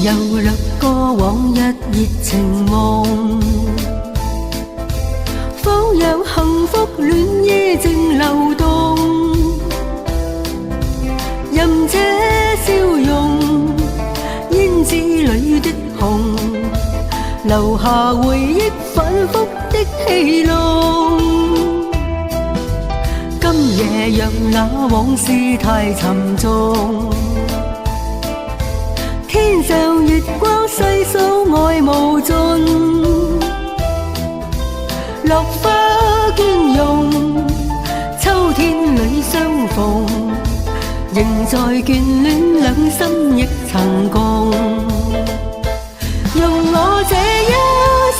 又掠過往日熱情夢，仿有幸福戀意正流動，任這笑容胭脂裏的紅，留下回憶反覆的戲弄。今夜讓那往事太沉重，天上月光細數愛無盡，落花雁容，秋天裏相逢，仍在眷戀兩心亦曾共。用我這一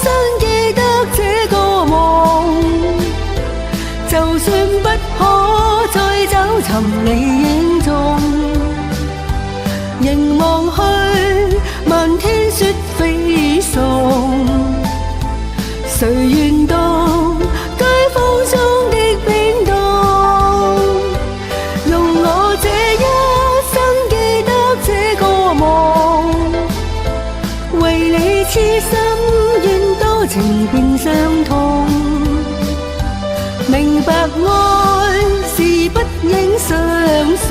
生記得這個夢，就算不可再找尋你影蹤，凝望去，漫天雪飛送，誰願懂街風中的冰凍？用我這一生記得這個夢，為你痴心願多情變傷痛，明白愛是不應相信，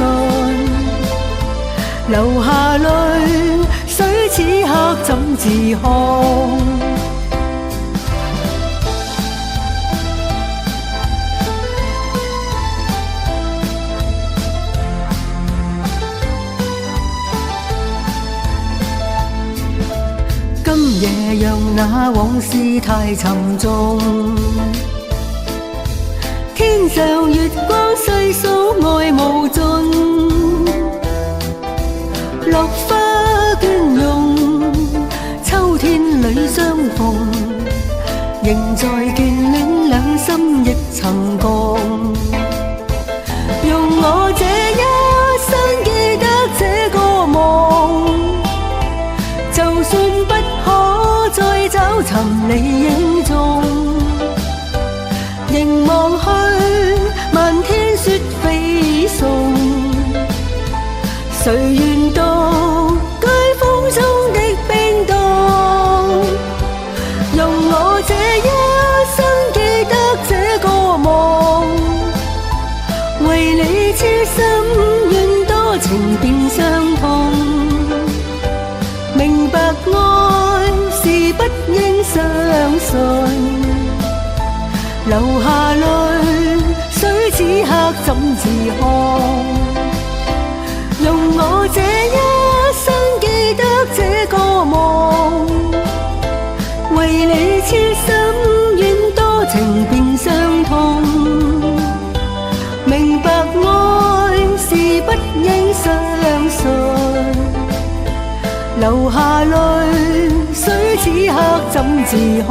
流下淚水此刻怎自控？今夜讓那往事太沉重，天上月光細數愛無盡，落花雁容，秋天裏相逢，仍在眷戀兩心亦曾共。用我這一生記得這個夢，就算不可再找尋你影蹤，凝望去，漫天雪飛送，誰願懂街風中的冰凍？用我這一生記得這個夢，為你痴心願多情變傷痛，明白愛是不應相信，流下淚水此刻怎自控？用我這一生記得這個夢，為你痴心願多情變傷痛，明白愛是不應相信，流下淚水此刻怎自控？